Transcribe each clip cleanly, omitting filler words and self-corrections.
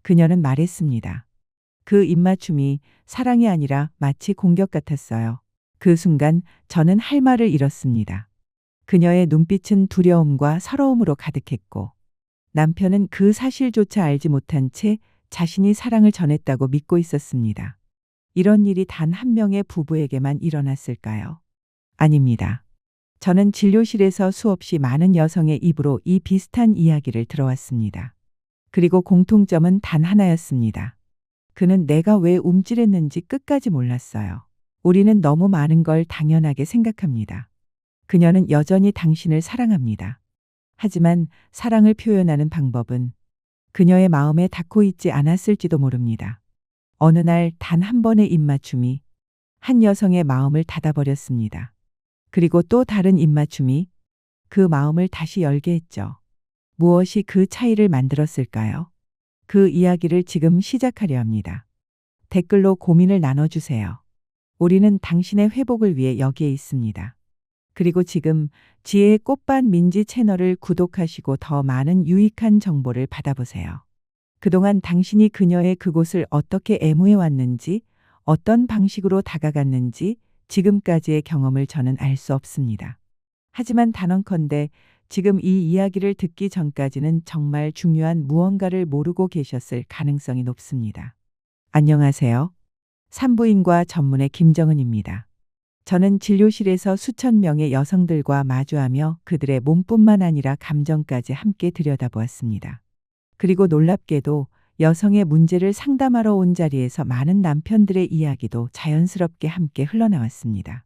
그녀는 말했습니다. 그 입맞춤이 사랑이 아니라 마치 공격 같았어요. 그 순간 저는 할 말을 잃었습니다. 그녀의 눈빛은 두려움과 서러움으로 가득했고 남편은 그 사실조차 알지 못한 채 자신이 사랑을 전했다고 믿고 있었습니다. 이런 일이 단 한 명의 부부에게만 일어났을까요? 아닙니다. 저는 진료실에서 수없이 많은 여성의 입으로 이 비슷한 이야기를 들어왔습니다. 그리고 공통점은 단 하나였습니다. 그는 내가 왜 움찔했는지 끝까지 몰랐어요. 우리는 너무 많은 걸 당연하게 생각합니다. 그녀는 여전히 당신을 사랑합니다. 하지만 사랑을 표현하는 방법은 그녀의 마음에 닿고 있지 않았을지도 모릅니다. 어느 날 단 한 번의 입맞춤이 한 여성의 마음을 닫아버렸습니다. 그리고 또 다른 입맞춤이 그 마음을 다시 열게 했죠. 무엇이 그 차이를 만들었을까요? 그 이야기를 지금 시작하려 합니다. 댓글로 고민을 나눠주세요. 우리는 당신의 회복을 위해 여기에 있습니다. 그리고 지금 지혜의 꽃밭 민지 채널을 구독하시고 더 많은 유익한 정보를 받아보세요. 그동안 당신이 그녀의 그곳을 어떻게 애무해 왔는지, 어떤 방식으로 다가갔는지 지금까지의 경험을 저는 알 수 없습니다. 하지만 단언컨대 지금 이 이야기를 듣기 전까지는 정말 중요한 무언가를 모르고 계셨을 가능성이 높습니다. 안녕하세요. 산부인과 전문의 김정은입니다. 저는 진료실에서 수천 명의 여성들과 마주하며 그들의 몸뿐만 아니라 감정까지 함께 들여다보았습니다. 그리고 놀랍게도 여성의 문제를 상담하러 온 자리에서 많은 남편들의 이야기도 자연스럽게 함께 흘러나왔습니다.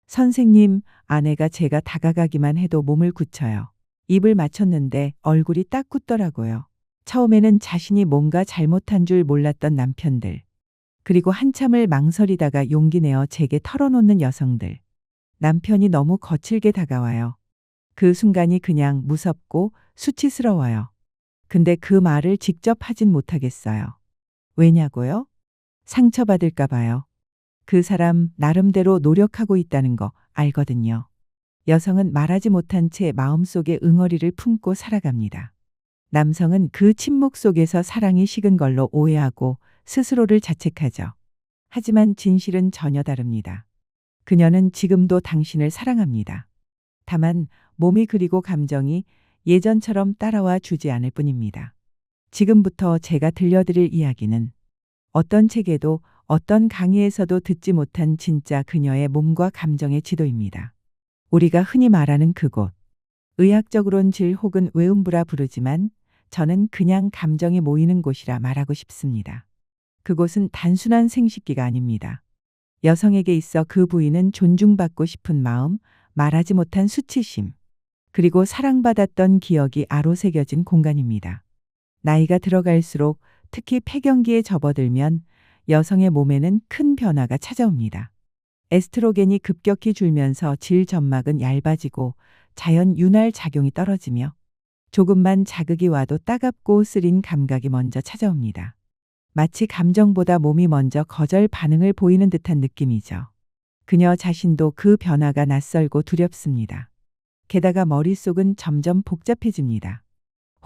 선생님, 아내가 제가 다가가기만 해도 몸을 굳혀요. 입을 맞췄는데 얼굴이 딱 굳더라고요. 처음에는 자신이 뭔가 잘못한 줄 몰랐던 남편들. 그리고 한참을 망설이다가 용기 내어 제게 털어놓는 여성들. 남편이 너무 거칠게 다가와요. 그 순간이 그냥 무섭고 수치스러워요. 근데 그 말을 직접 하진 못하겠어요. 왜냐고요? 상처받을까 봐요. 그 사람 나름대로 노력하고 있다는 거 알거든요. 여성은 말하지 못한 채 마음속에 응어리를 품고 살아갑니다. 남성은 그 침묵 속에서 사랑이 식은 걸로 오해하고 스스로를 자책하죠. 하지만 진실은 전혀 다릅니다. 그녀는 지금도 당신을 사랑합니다. 다만 몸이 그리고 감정이 예전처럼 따라와 주지 않을 뿐입니다. 지금부터 제가 들려드릴 이야기는 어떤 책에도 어떤 강의에서도 듣지 못한 진짜 그녀의 몸과 감정의 지도입니다. 우리가 흔히 말하는 그곳. 의학적으론 질 혹은 외음부라 부르지만 저는 그냥 감정이 모이는 곳이라 말하고 싶습니다. 그곳은 단순한 생식기가 아닙니다. 여성에게 있어 그 부위는 존중받고 싶은 마음, 말하지 못한 수치심, 그리고 사랑받았던 기억이 아로새겨진 공간입니다. 나이가 들어갈수록 특히 폐경기에 접어들면 여성의 몸에는 큰 변화가 찾아옵니다. 에스트로겐이 급격히 줄면서 질 점막은 얇아지고 자연 윤활 작용이 떨어지며 조금만 자극이 와도 따갑고 쓰린 감각이 먼저 찾아옵니다. 마치 감정보다 몸이 먼저 거절 반응을 보이는 듯한 느낌이죠. 그녀 자신도 그 변화가 낯설고 두렵습니다. 게다가 머릿속은 점점 복잡해집니다.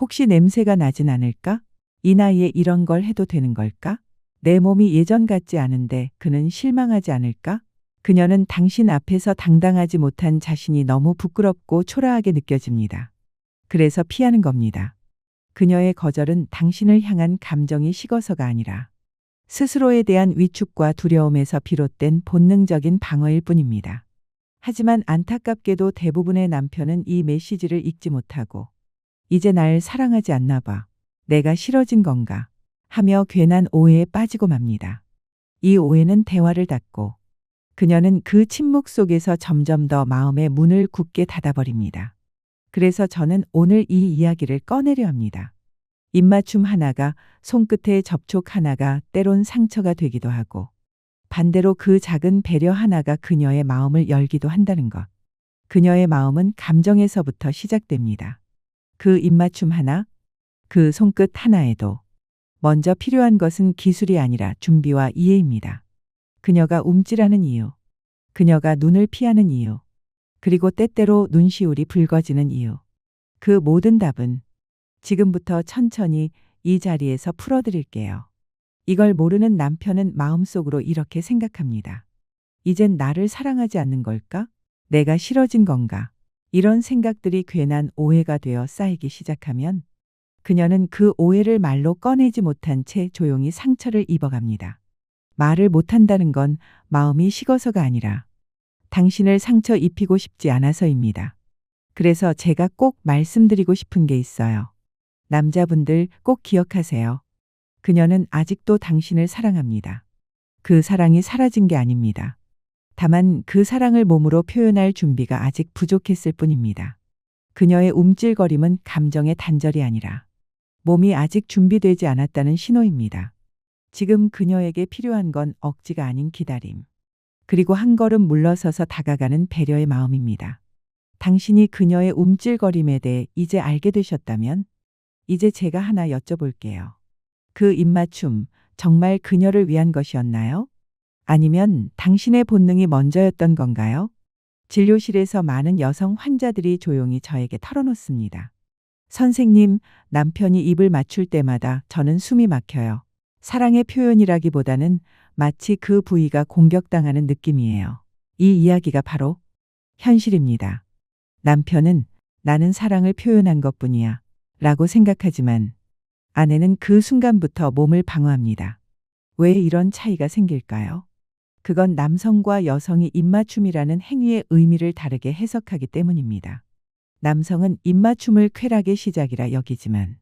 혹시 냄새가 나진 않을까? 이 나이에 이런 걸 해도 되는 걸까? 내 몸이 예전 같지 않은데 그는 실망하지 않을까? 그녀는 당신 앞에서 당당하지 못한 자신이 너무 부끄럽고 초라하게 느껴집니다. 그래서 피하는 겁니다. 그녀의 거절은 당신을 향한 감정이 식어서가 아니라 스스로에 대한 위축과 두려움에서 비롯된 본능적인 방어일 뿐입니다. 하지만 안타깝게도 대부분의 남편은 이 메시지를 읽지 못하고 이제 날 사랑하지 않나 봐. 내가 싫어진 건가? 하며 괜한 오해에 빠지고 맙니다. 이 오해는 대화를 닫고 그녀는 그 침묵 속에서 점점 더 마음의 문을 굳게 닫아버립니다. 그래서 저는 오늘 이 이야기를 꺼내려 합니다. 입맞춤 하나가, 손끝의 접촉 하나가 때론 상처가 되기도 하고 반대로 그 작은 배려 하나가 그녀의 마음을 열기도 한다는 것. 그녀의 마음은 감정에서부터 시작됩니다. 그 입맞춤 하나, 그 손끝 하나에도 먼저 필요한 것은 기술이 아니라 준비와 이해입니다. 그녀가 움찔하는 이유, 그녀가 눈을 피하는 이유, 그리고 때때로 눈시울이 붉어지는 이유. 그 모든 답은 지금부터 천천히 이 자리에서 풀어드릴게요. 이걸 모르는 남편은 마음속으로 이렇게 생각합니다. 이젠 나를 사랑하지 않는 걸까? 내가 싫어진 건가? 이런 생각들이 괜한 오해가 되어 쌓이기 시작하면 그녀는 그 오해를 말로 꺼내지 못한 채 조용히 상처를 입어갑니다. 말을 못한다는 건 마음이 식어서가 아니라 당신을 상처 입히고 싶지 않아서입니다. 그래서 제가 꼭 말씀드리고 싶은 게 있어요. 남자분들 꼭 기억하세요. 그녀는 아직도 당신을 사랑합니다. 그 사랑이 사라진 게 아닙니다. 다만 그 사랑을 몸으로 표현할 준비가 아직 부족했을 뿐입니다. 그녀의 움찔거림은 감정의 단절이 아니라 몸이 아직 준비되지 않았다는 신호입니다. 지금 그녀에게 필요한 건 억지가 아닌 기다림, 그리고 한 걸음 물러서서 다가가는 배려의 마음입니다. 당신이 그녀의 움찔거림에 대해 이제 알게 되셨다면 이제 제가 하나 여쭤볼게요. 그 입맞춤 정말 그녀를 위한 것이었나요? 아니면 당신의 본능이 먼저였던 건가요? 진료실에서 많은 여성 환자들이 조용히 저에게 털어놓습니다. 선생님, 남편이 입을 맞출 때마다 저는 숨이 막혀요. 사랑의 표현이라기보다는 마치 그 부위가 공격당하는 느낌이에요. 이 이야기가 바로 현실입니다. 남편은 나는 사랑을 표현한 것뿐이야 라고 생각하지만 아내는 그 순간부터 몸을 방어합니다. 왜 이런 차이가 생길까요? 그건 남성과 여성이 입맞춤이라는 행위의 의미를 다르게 해석하기 때문입니다. 남성은 입맞춤을 쾌락의 시작이라 여기지만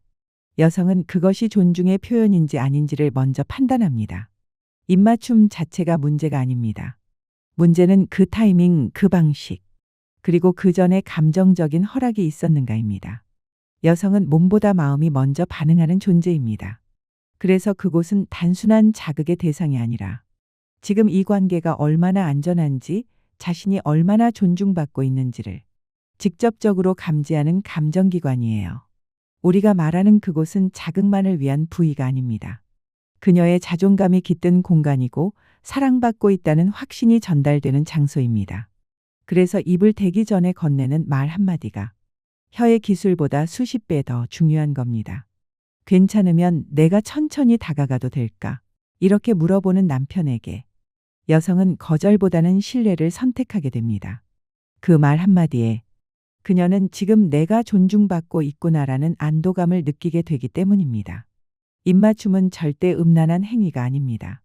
여성은 그것이 존중의 표현인지 아닌지를 먼저 판단합니다. 입맞춤 자체가 문제가 아닙니다. 문제는 그 타이밍, 그 방식, 그리고 그 전에 감정적인 허락이 있었는가입니다. 여성은 몸보다 마음이 먼저 반응하는 존재입니다. 그래서 그곳은 단순한 자극의 대상이 아니라 지금 이 관계가 얼마나 안전한지, 자신이 얼마나 존중받고 있는지를 직접적으로 감지하는 감정기관이에요. 우리가 말하는 그곳은 자극만을 위한 부위가 아닙니다. 그녀의 자존감이 깃든 공간이고 사랑받고 있다는 확신이 전달되는 장소입니다. 그래서 입을 대기 전에 건네는 말 한마디가 혀의 기술보다 수십 배 더 중요한 겁니다. 괜찮으면 내가 천천히 다가가도 될까? 이렇게 물어보는 남편에게 여성은 거절보다는 신뢰를 선택하게 됩니다. 그 말 한마디에 그녀는 지금 내가 존중받고 있구나라는 안도감을 느끼게 되기 때문입니다. 입맞춤은 절대 음란한 행위가 아닙니다.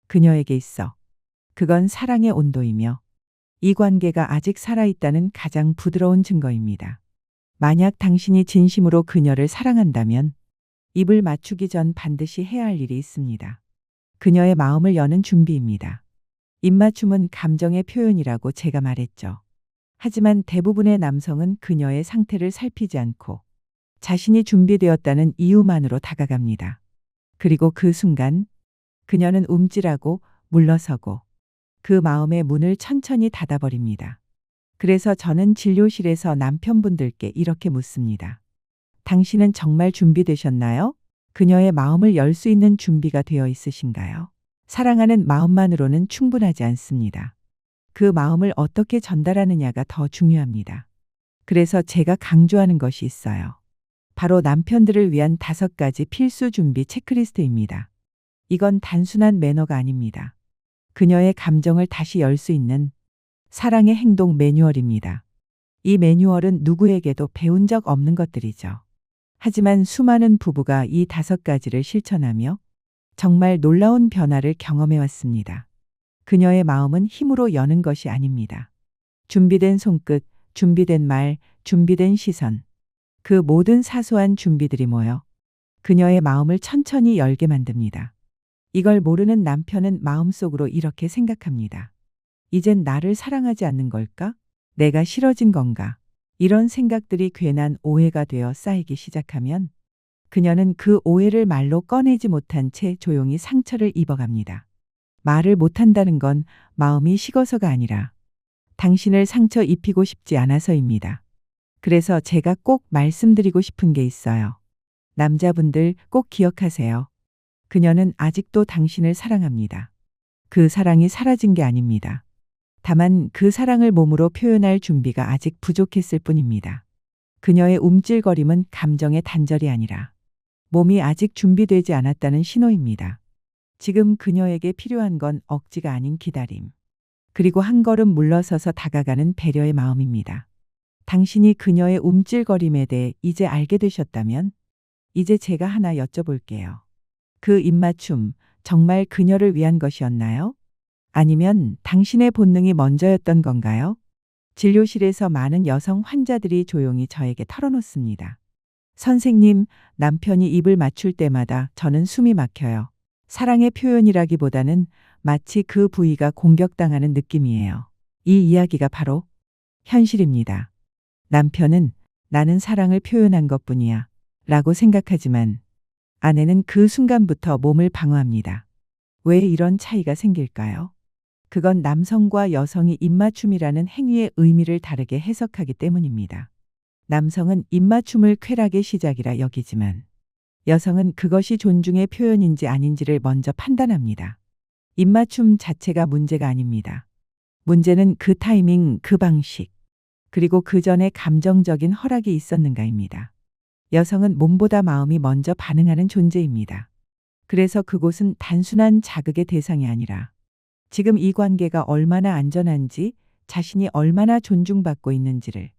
그녀에게 있어 그건 사랑의 온도이며 이 관계가 아직 살아있다는 가장 부드러운 증거입니다. 만약 당신이 진심으로 그녀를 사랑한다면 입을 맞추기 전 반드시 해야 할 일이 있습니다. 그녀의 마음을 여는 준비입니다. 입맞춤은 감정의 표현이라고 제가 말했죠. 하지만 대부분의 남성은 그녀의 상태를 살피지 않고 자신이 준비되었다는 이유만으로 다가갑니다. 그리고 그 순간 그녀는 움찔하고 물러서고 그 마음의 문을 천천히 닫아버립니다. 그래서 저는 진료실에서 남편분들께 이렇게 묻습니다. 당신은 정말 준비되셨나요? 그녀의 마음을 열 수 있는 준비가 되어 있으신가요? 사랑하는 마음만으로는 충분하지 않습니다. 그 마음을 어떻게 전달하느냐가 더 중요합니다. 그래서 제가 강조하는 것이 있어요. 바로 남편들을 위한 5가지 필수 준비 체크리스트입니다. 이건 단순한 매너가 아닙니다. 그녀의 감정을 다시 열 수 있는 사랑의 행동 매뉴얼입니다. 이 매뉴얼은 누구에게도 배운 적 없는 것들이죠. 하지만 수많은 부부가 이 5가지를 실천하며 정말 놀라운 변화를 경험해 왔습니다. 그녀의 마음은 힘으로 여는 것이 아닙니다. 준비된 손끝, 준비된 말, 준비된 시선. 그 모든 사소한 준비들이 모여 그녀의 마음을 천천히 열게 만듭니다. 이걸 모르는 남편은 마음속으로 이렇게 생각합니다. 이젠 나를 사랑하지 않는 걸까? 내가 싫어진 건가? 이런 생각들이 괜한 오해가 되어 쌓이기 시작하면 그녀는 그 오해를 말로 꺼내지 못한 채 조용히 상처를 입어갑니다. 말을 못한다는 건 마음이 식어서가 아니라 당신을 상처 입히고 싶지 않아서입니다. 그래서 제가 꼭 말씀드리고 싶은 게 있어요. 남자분들 꼭 기억하세요. 그녀는 아직도 당신을 사랑합니다. 그 사랑이 사라진 게 아닙니다. 다만 그 사랑을 몸으로 표현할 준비가 아직 부족했을 뿐입니다. 그녀의 움찔거림은 감정의 단절이 아니라 몸이 아직 준비되지 않았다는 신호입니다. 지금 그녀에게 필요한 건 억지가 아닌 기다림. 그리고 한 걸음 물러서서 다가가는 배려의 마음입니다. 당신이 그녀의 움찔거림에 대해 이제 알게 되셨다면 이제 제가 하나 여쭤볼게요. 그 입맞춤 정말 그녀를 위한 것이었나요? 아니면 당신의 본능이 먼저였던 건가요? 진료실에서 많은 여성 환자들이 조용히 저에게 털어놓습니다. 선생님, 남편이 입을 맞출 때마다 저는 숨이 막혀요. 사랑의 표현이라기보다는 마치 그 부위가 공격당하는 느낌이에요. 이 이야기가 바로 현실입니다. 남편은 나는 사랑을 표현한 것뿐이야 라고 생각하지만 아내는 그 순간부터 몸을 방어합니다. 왜 이런 차이가 생길까요? 그건 남성과 여성이 입맞춤이라는 행위의 의미를 다르게 해석하기 때문입니다. 남성은 입맞춤을 쾌락의 시작이라 여기지만 여성은 그것이 존중의 표현인지 아닌지를 먼저 판단합니다. 입맞춤 자체가 문제가 아닙니다. 문제는 그 타이밍, 그 방식, 그리고 그 전에 감정적인 허락이 있었는가입니다. 여성은 몸보다 마음이 먼저 반응하는 존재입니다. 그래서 그곳은 단순한 자극의 대상이 아니라 지금 이 관계가 얼마나 안전한지, 자신이 얼마나 존중받고 있는지를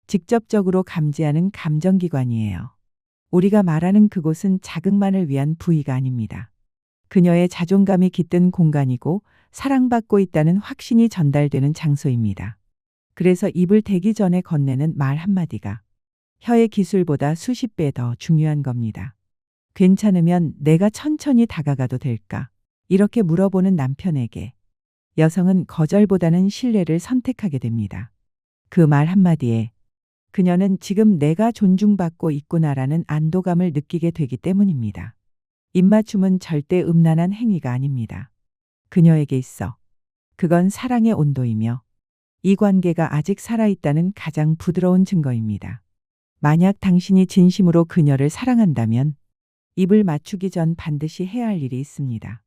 직접적으로 감지하는 감정기관이에요. 우리가 말하는 그곳은 자극만을 위한 부위가 아닙니다. 그녀의 자존감이 깃든 공간이고 사랑받고 있다는 확신이 전달되는 장소입니다. 그래서 입을 대기 전에 건네는 말 한마디가 혀의 기술보다 수십 배 더 중요한 겁니다. 괜찮으면 내가 천천히 다가가도 될까? 이렇게 물어보는 남편에게 여성은 거절보다는 신뢰를 선택하게 됩니다. 그 말 한마디에 그녀는 지금 내가 존중받고 있구나라는 안도감을 느끼게 되기 때문입니다. 입맞춤은 절대 음란한 행위가 아닙니다. 그녀에게 있어 그건 사랑의 온도이며 이 관계가 아직 살아있다는 가장 부드러운 증거입니다. 만약 당신이 진심으로 그녀를 사랑한다면 입을 맞추기 전 반드시 해야 할 일이 있습니다.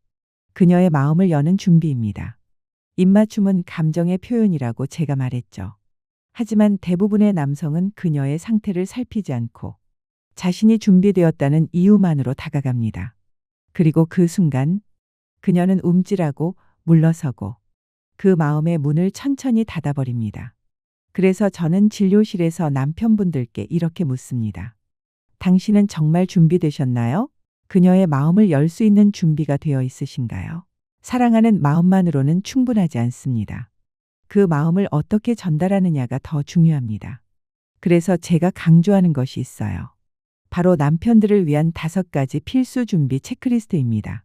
그녀의 마음을 여는 준비입니다. 입맞춤은 감정의 표현이라고 제가 말했죠. 하지만 대부분의 남성은 그녀의 상태를 살피지 않고 자신이 준비되었다는 이유만으로 다가갑니다. 그리고 그 순간 그녀는 움찔하고 물러서고 그 마음의 문을 천천히 닫아버립니다. 그래서 저는 진료실에서 남편분들께 이렇게 묻습니다. 당신은 정말 준비되셨나요? 그녀의 마음을 열 수 있는 준비가 되어 있으신가요? 사랑하는 마음만으로는 충분하지 않습니다. 그 마음을 어떻게 전달하느냐가 더 중요합니다. 그래서 제가 강조하는 것이 있어요. 바로 남편들을 위한 5가지 필수 준비 체크리스트입니다.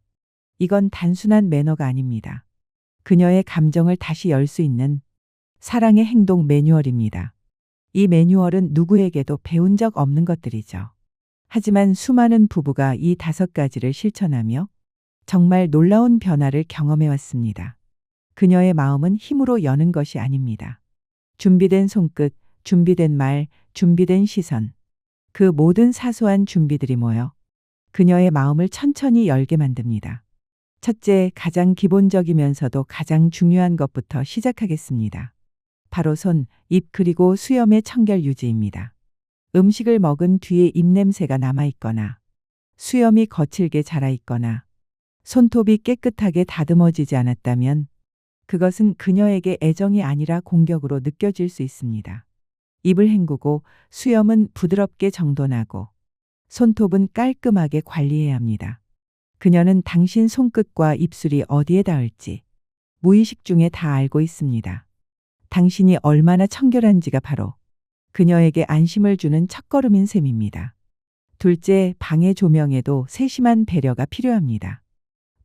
이건 단순한 매너가 아닙니다. 그녀의 감정을 다시 열 수 있는 사랑의 행동 매뉴얼입니다. 이 매뉴얼은 누구에게도 배운 적 없는 것들이죠. 하지만 수많은 부부가 이 5가지를 실천하며 정말 놀라운 변화를 경험해 왔습니다. 그녀의 마음은 힘으로 여는 것이 아닙니다. 준비된 손끝, 준비된 말, 준비된 시선. 그 모든 사소한 준비들이 모여 그녀의 마음을 천천히 열게 만듭니다. 첫째, 가장 기본적이면서도 가장 중요한 것부터 시작하겠습니다. 바로 손, 입 그리고 수염의 청결 유지입니다. 음식을 먹은 뒤에 입냄새가 남아있거나 수염이 거칠게 자라있거나 손톱이 깨끗하게 다듬어지지 않았다면 그것은 그녀에게 애정이 아니라 공격으로 느껴질 수 있습니다. 입을 헹구고 수염은 부드럽게 정돈하고 손톱은 깔끔하게 관리해야 합니다. 그녀는 당신 손끝과 입술이 어디에 닿을지 무의식 중에 다 알고 있습니다. 당신이 얼마나 청결한지가 바로 그녀에게 안심을 주는 첫걸음인 셈입니다. 둘째, 방의 조명에도 세심한 배려가 필요합니다.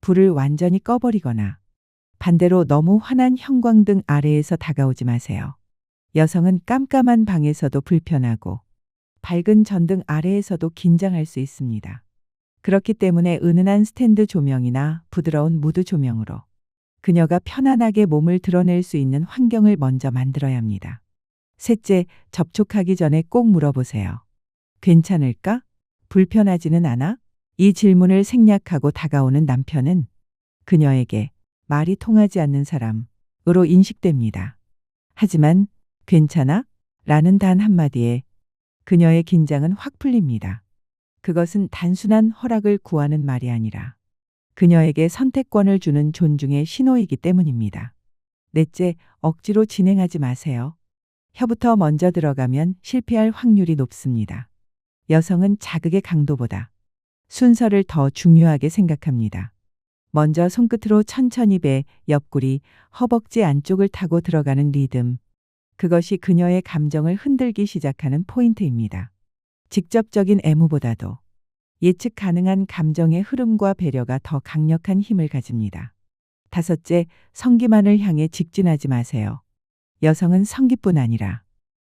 불을 완전히 꺼버리거나 반대로 너무 환한 형광등 아래에서 다가오지 마세요. 여성은 깜깜한 방에서도 불편하고 밝은 전등 아래에서도 긴장할 수 있습니다. 그렇기 때문에 은은한 스탠드 조명이나 부드러운 무드 조명으로 그녀가 편안하게 몸을 드러낼 수 있는 환경을 먼저 만들어야 합니다. 셋째, 접촉하기 전에 꼭 물어보세요. 괜찮을까? 불편하지는 않아? 이 질문을 생략하고 다가오는 남편은 그녀에게 말이 통하지 않는 사람으로 인식됩니다. 하지만 괜찮아? 라는 단 한마디에 그녀의 긴장은 확 풀립니다. 그것은 단순한 허락을 구하는 말이 아니라 그녀에게 선택권을 주는 존중의 신호이기 때문입니다. 넷째, 억지로 진행하지 마세요. 혀부터 먼저 들어가면 실패할 확률이 높습니다. 여성은 자극의 강도보다 순서를 더 중요하게 생각합니다. 먼저 손끝으로 천천히 배, 옆구리, 허벅지 안쪽을 타고 들어가는 리듬. 그것이 그녀의 감정을 흔들기 시작하는 포인트입니다. 직접적인 애무보다도 예측 가능한 감정의 흐름과 배려가 더 강력한 힘을 가집니다. 다섯째, 성기만을 향해 직진하지 마세요. 여성은 성기뿐 아니라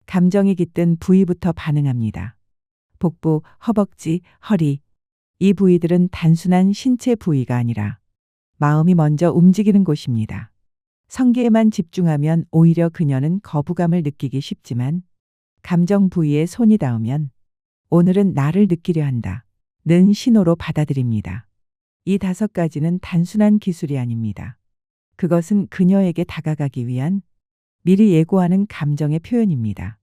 감정이 깃든 부위부터 반응합니다. 복부, 허벅지, 허리. 이 부위들은 단순한 신체 부위가 아니라 마음이 먼저 움직이는 곳입니다. 성기에만 집중하면 오히려 그녀는 거부감을 느끼기 쉽지만 감정 부위에 손이 닿으면 오늘은 나를 느끼려 한다. 는 신호로 받아들입니다. 이 5가지는 단순한 기술이 아닙니다. 그것은 그녀에게 다가가기 위한 미리 예고하는 감정의 표현입니다.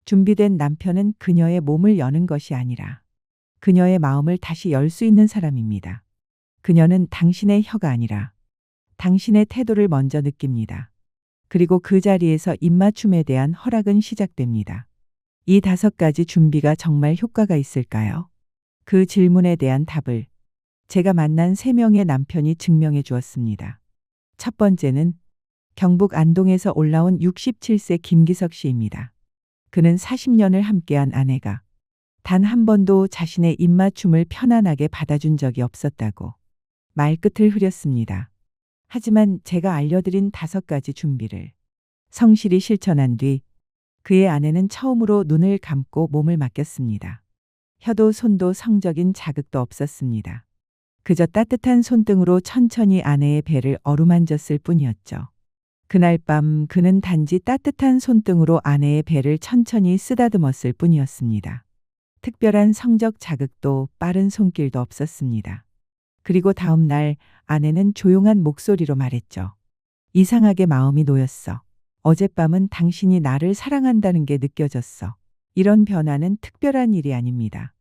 준비된 남편은 그녀의 몸을 여는 것이 아니라 그녀의 마음을 다시 열 수 있는 사람입니다. 그녀는 당신의 혀가 아니라 당신의 태도를 먼저 느낍니다. 그리고 그 자리에서 입맞춤에 대한 허락은 시작됩니다. 이 5가지 준비가 정말 효과가 있을까요? 그 질문에 대한 답을 제가 만난 3명의 남편이 증명해 주었습니다. 첫 번째는 경북 안동에서 올라온 67세 김기석 씨입니다. 그는 40년을 함께한 아내가 단 한 번도 자신의 입맞춤을 편안하게 받아준 적이 없었다고 말끝을 흐렸습니다. 하지만 제가 알려드린 5가지 준비를 성실히 실천한 뒤 그의 아내는 처음으로 눈을 감고 몸을 맡겼습니다. 혀도 손도 성적인 자극도 없었습니다. 그저 따뜻한 손등으로 천천히 아내의 배를 어루만졌을 뿐이었죠. 그날 밤 그는 단지 따뜻한 손등으로 아내의 배를 천천히 쓰다듬었을 뿐이었습니다. 특별한 성적 자극도 빠른 손길도 없었습니다. 그리고 다음 날 아내는 조용한 목소리로 말했죠. 이상하게 마음이 놓였어. 어젯밤은 당신이 나를 사랑한다는 게 느껴졌어. 이런 변화는 특별한 일이 아닙니다.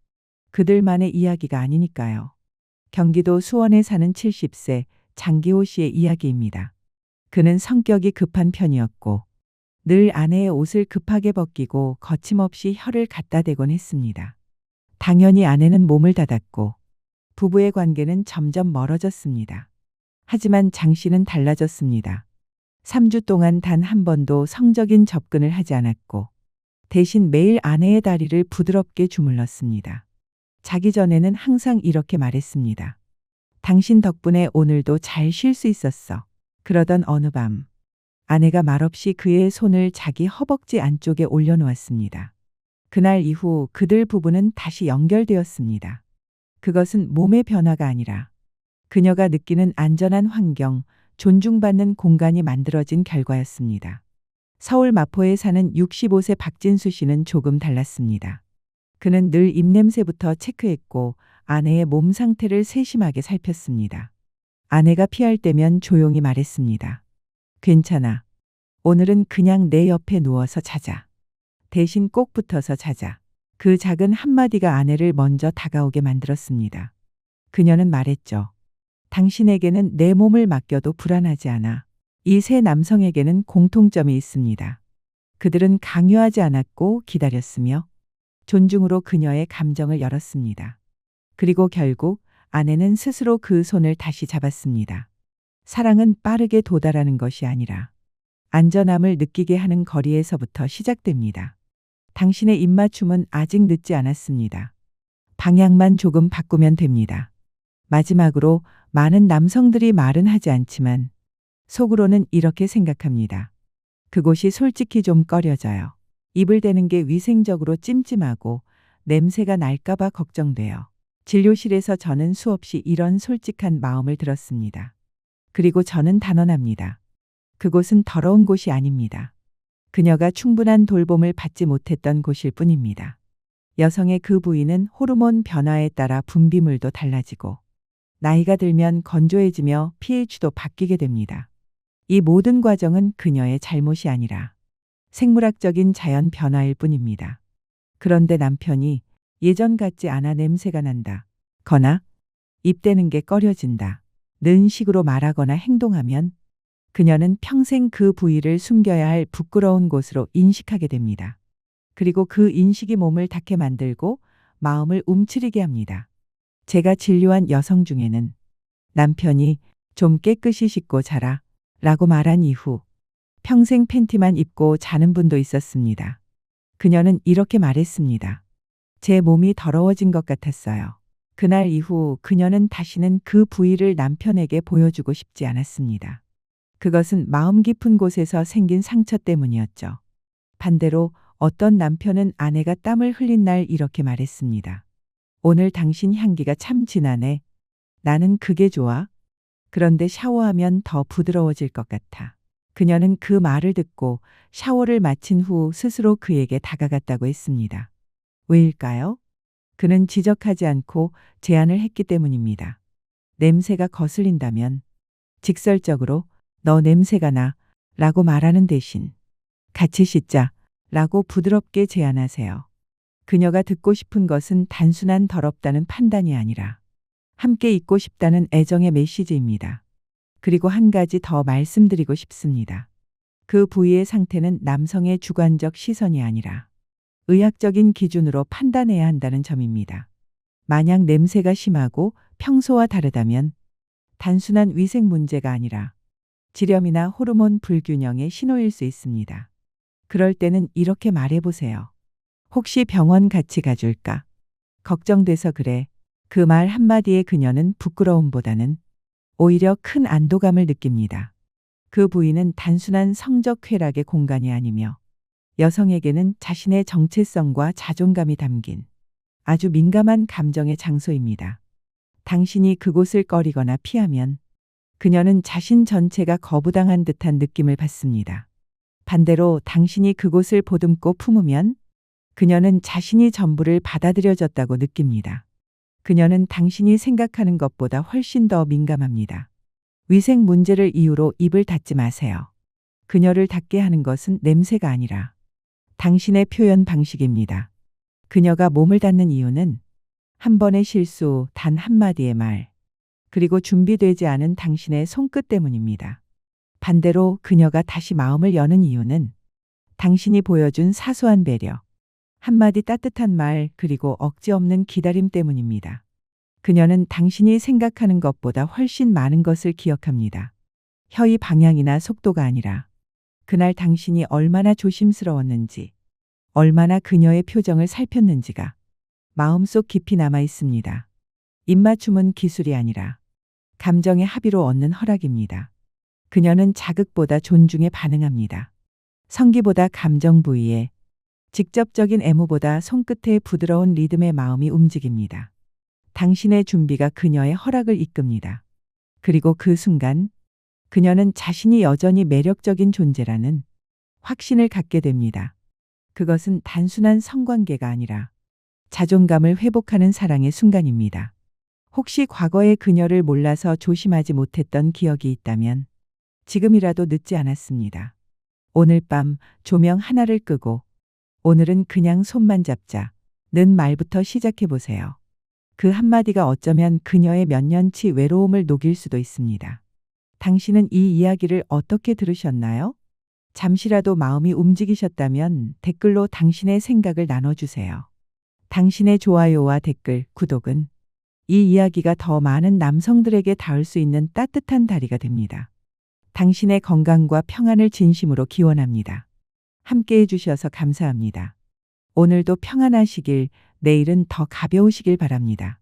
그들만의 이야기가 아니니까요. 경기도 수원에 사는 70세 장기호 씨의 이야기입니다. 그는 성격이 급한 편이었고 늘 아내의 옷을 급하게 벗기고 거침없이 혀를 갖다 대곤 했습니다. 당연히 아내는 몸을 닫았고 부부의 관계는 점점 멀어졌습니다. 하지만 장 씨는 달라졌습니다. 3주 동안 단 한 번도 성적인 접근을 하지 않았고 대신 매일 아내의 다리를 부드럽게 주물렀습니다. 자기 전에는 항상 이렇게 말했습니다. 당신 덕분에 오늘도 잘 쉴 수 있었어. 그러던 어느 밤 아내가 말없이 그의 손을 자기 허벅지 안쪽에 올려놓았습니다. 그날 이후 그들 부부는 다시 연결되었습니다. 그것은 몸의 변화가 아니라 그녀가 느끼는 안전한 환경, 존중받는 공간이 만들어진 결과였습니다. 서울 마포에 사는 65세 박진수 씨는 조금 달랐습니다. 그는 늘 입냄새부터 체크했고 아내의 몸 상태를 세심하게 살폈습니다. 아내가 피할 때면 조용히 말했습니다. 괜찮아. 오늘은 그냥 내 옆에 누워서 자자. 대신 꼭 붙어서 자자. 그 작은 한마디가 아내를 먼저 다가오게 만들었습니다. 그녀는 말했죠. 당신에게는 내 몸을 맡겨도 불안하지 않아. 이 세 남성에게는 공통점이 있습니다. 그들은 강요하지 않았고 기다렸으며 존중으로 그녀의 감정을 열었습니다. 그리고 결국 아내는 스스로 그 손을 다시 잡았습니다. 사랑은 빠르게 도달하는 것이 아니라 안전함을 느끼게 하는 거리에서부터 시작됩니다. 당신의 입맞춤은 아직 늦지 않았습니다. 방향만 조금 바꾸면 됩니다. 마지막으로 많은 남성들이 말은 하지 않지만 속으로는 이렇게 생각합니다. 그곳이 솔직히 좀 꺼려져요. 입을 대는 게 위생적으로 찜찜하고 냄새가 날까봐 걱정돼요. 진료실에서 저는 수없이 이런 솔직한 마음을 들었습니다. 그리고 저는 단언합니다. 그곳은 더러운 곳이 아닙니다. 그녀가 충분한 돌봄을 받지 못했던 곳일 뿐입니다. 여성의 그 부위는 호르몬 변화에 따라 분비물도 달라지고 나이가 들면 건조해지며 pH도 바뀌게 됩니다. 이 모든 과정은 그녀의 잘못이 아니라 생물학적인 자연 변화일 뿐입니다. 그런데 남편이 예전 같지 않아 냄새가 난다. 거나 입대는 게 꺼려진다. 는 식으로 말하거나 행동하면 그녀는 평생 그 부위를 숨겨야 할 부끄러운 곳으로 인식하게 됩니다. 그리고 그 인식이 몸을 닿게 만들고 마음을 움츠리게 합니다. 제가 진료한 여성 중에는 남편이 좀 깨끗이 씻고 자라 라고 말한 이후 평생 팬티만 입고 자는 분도 있었습니다. 그녀는 이렇게 말했습니다. 제 몸이 더러워진 것 같았어요. 그날 이후 그녀는 다시는 그 부위를 남편에게 보여주고 싶지 않았습니다. 그것은 마음 깊은 곳에서 생긴 상처 때문이었죠. 반대로 어떤 남편은 아내가 땀을 흘린 날 이렇게 말했습니다. 오늘 당신 향기가 참 진하네. 나는 그게 좋아. 그런데 샤워하면 더 부드러워질 것 같아. 그녀는 그 말을 듣고 샤워를 마친 후 스스로 그에게 다가갔다고 했습니다. 왜일까요? 그는 지적하지 않고 제안을 했기 때문입니다. 냄새가 거슬린다면 직설적으로 너 냄새가 나 라고 말하는 대신 같이 씻자 라고 부드럽게 제안하세요. 그녀가 듣고 싶은 것은 단순한 더럽다는 판단이 아니라 함께 있고 싶다는 애정의 메시지입니다. 그리고 한 가지 더 말씀드리고 싶습니다. 그 부위의 상태는 남성의 주관적 시선이 아니라 의학적인 기준으로 판단해야 한다는 점입니다. 만약 냄새가 심하고 평소와 다르다면 단순한 위생 문제가 아니라 질염이나 호르몬 불균형의 신호일 수 있습니다. 그럴 때는 이렇게 말해보세요. 혹시 병원 같이 가줄까? 걱정돼서 그래. 그 말 한마디에 그녀는 부끄러움보다는 오히려 큰 안도감을 느낍니다. 그 부위는 단순한 성적 쾌락의 공간이 아니며 여성에게는 자신의 정체성과 자존감이 담긴 아주 민감한 감정의 장소입니다. 당신이 그곳을 꺼리거나 피하면 그녀는 자신 전체가 거부당한 듯한 느낌을 받습니다. 반대로 당신이 그곳을 보듬고 품으면 그녀는 자신이 전부를 받아들여졌다고 느낍니다. 그녀는 당신이 생각하는 것보다 훨씬 더 민감합니다. 위생 문제를 이유로 입을 닫지 마세요. 그녀를 닫게 하는 것은 냄새가 아니라 당신의 표현 방식입니다. 그녀가 몸을 닫는 이유는 한 번의 실수, 단 한마디의 말, 그리고 준비되지 않은 당신의 손끝 때문입니다. 반대로 그녀가 다시 마음을 여는 이유는 당신이 보여준 사소한 배려, 한마디 따뜻한 말, 그리고 억지 없는 기다림 때문입니다. 그녀는 당신이 생각하는 것보다 훨씬 많은 것을 기억합니다. 혀의 방향이나 속도가 아니라 그날 당신이 얼마나 조심스러웠는지, 얼마나 그녀의 표정을 살폈는지가 마음속 깊이 남아 있습니다. 입맞춤은 기술이 아니라 감정의 합의로 얻는 허락입니다. 그녀는 자극보다 존중에 반응합니다. 성기보다 감정 부위에, 직접적인 애무보다 손끝의 부드러운 리듬의 마음이 움직입니다. 당신의 준비가 그녀의 허락을 이끕니다. 그리고 그 순간 그녀는 자신이 여전히 매력적인 존재라는 확신을 갖게 됩니다. 그것은 단순한 성관계가 아니라 자존감을 회복하는 사랑의 순간입니다. 혹시 과거의 그녀를 몰라서 조심하지 못했던 기억이 있다면 지금이라도 늦지 않았습니다. 오늘 밤 조명 하나를 끄고 오늘은 그냥 손만 잡자는 말부터 시작해 보세요. 그 한마디가 어쩌면 그녀의 몇 년치 외로움을 녹일 수도 있습니다. 당신은 이 이야기를 어떻게 들으셨나요? 잠시라도 마음이 움직이셨다면 댓글로 당신의 생각을 나눠주세요. 당신의 좋아요와 댓글, 구독은 이 이야기가 더 많은 남성들에게 닿을 수 있는 따뜻한 다리가 됩니다. 당신의 건강과 평안을 진심으로 기원합니다. 함께 해주셔서 감사합니다. 오늘도 평안하시길, 내일은 더 가벼우시길 바랍니다.